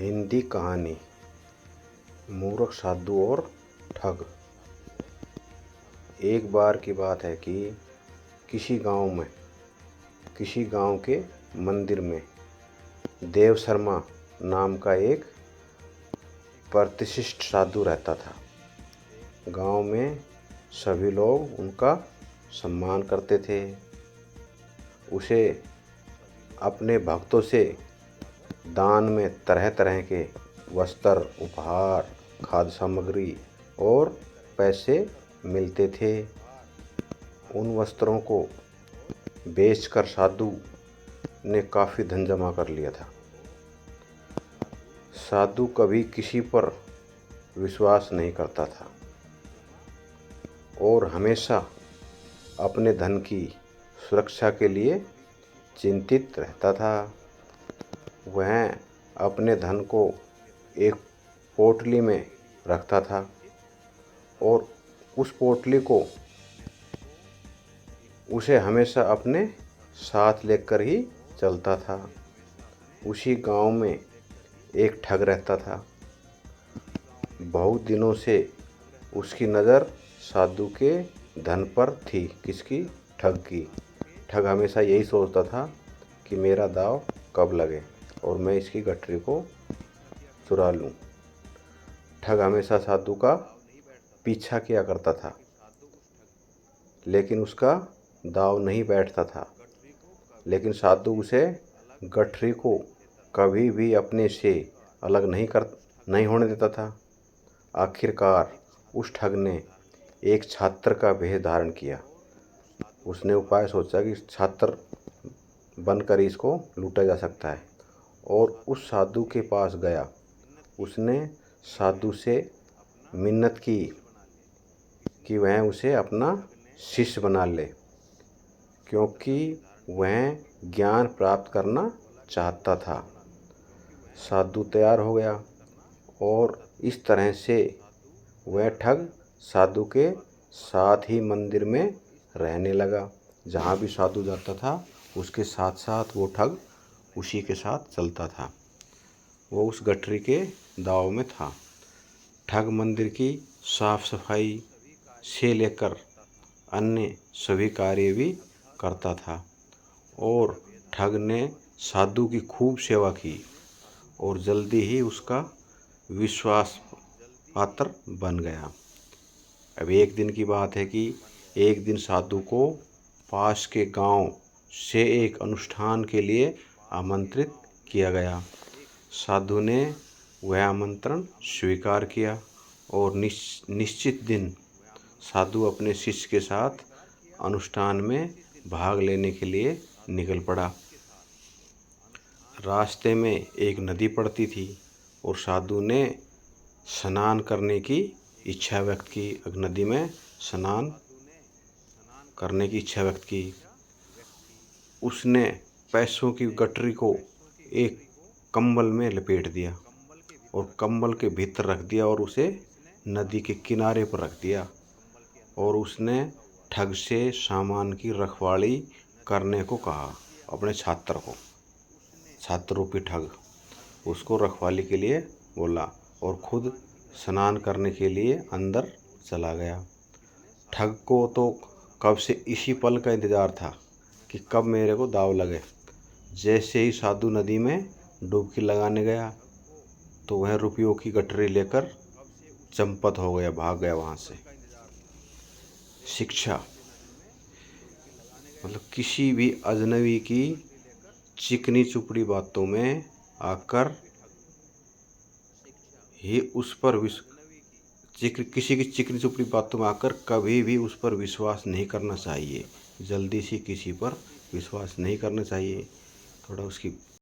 हिंदी कहानी मूर्ख साधु और ठग। एक बार की बात है कि किसी गांव के मंदिर में देव शर्मा नाम का एक प्रतिष्ठित साधु रहता था। गांव में सभी लोग उनका सम्मान करते थे। उसे अपने भक्तों से दान में तरह तरह के वस्त्र, उपहार, खाद्य सामग्री और पैसे मिलते थे। उन वस्त्रों को बेचकर साधु ने काफ़ी धन जमा कर लिया था। साधु कभी किसी पर विश्वास नहीं करता था और हमेशा अपने धन की सुरक्षा के लिए चिंतित रहता था। वह अपने धन को एक पोटली में रखता था और उस पोटली को उसे हमेशा अपने साथ लेकर ही चलता था। उसी गांव में एक ठग रहता था। बहुत दिनों से उसकी नज़र साधु के धन पर थी। किसकी? ठग की। ठग हमेशा यही सोचता था कि मेरा दाव कब लगे और मैं इसकी गठरी को चुरा लूं। ठग हमेशा साधु का पीछा किया करता था, लेकिन उसका दाव नहीं बैठता था। लेकिन साधु उसे गठरी को कभी भी अपने से अलग नहीं होने देता था। आखिरकार उस ठग ने एक छात्र का वेश धारण किया। उसने उपाय सोचा कि छात्र बनकर इसको लूटा जा सकता है और उस साधु के पास गया। उसने साधु से मिन्नत की कि वह उसे अपना शिष्य बना ले, क्योंकि वह ज्ञान प्राप्त करना चाहता था। साधु तैयार हो गया और इस तरह से वह ठग साधु के साथ ही मंदिर में रहने लगा। जहाँ भी साधु जाता था उसके साथ साथ वो ठग उसी के साथ चलता था। वो उस गठरी के दाव में था। ठग मंदिर की साफ सफाई से लेकर अन्य सभी कार्य भी करता था और ठग ने साधु की खूब सेवा की और जल्दी ही उसका विश्वास पात्र बन गया। अब एक दिन की बात है कि एक दिन साधु को पास के गांव से एक अनुष्ठान के लिए आमंत्रित किया गया। साधु ने वह आमंत्रण स्वीकार किया और निश्चित दिन साधु अपने शिष्य के साथ अनुष्ठान में भाग लेने के लिए निकल पड़ा। रास्ते में एक नदी पड़ती थी और साधु ने स्नान करने की इच्छा व्यक्त की। नदी में स्नान करने की इच्छा व्यक्त की। उसने पैसों की गठरी को एक कंबल में लपेट दिया और कंबल के भीतर रख दिया और उसे नदी के किनारे पर रख दिया और उसने ठग से सामान की रखवाली करने को कहा। अपने छात्र को, छात्र रूपी ठग, उसको रखवाली के लिए बोला और खुद स्नान करने के लिए अंदर चला गया। ठग को तो कब से इसी पल का इंतज़ार था कि कब मेरे को दाव लगे। जैसे ही साधु नदी में डुबकी लगाने गया तो वह रुपयों की गठरी लेकर चंपत हो गया, भाग गया वहाँ से। शिक्षा मतलब किसी भी अजनबी की चिकनी चुपड़ी बातों में आकर ही उस पर किसी की चिकनी चुपड़ी बातों में आकर कभी भी उस पर विश्वास नहीं करना चाहिए। जल्दी से किसी पर विश्वास नहीं करना चाहिए। थोड़ा उसकी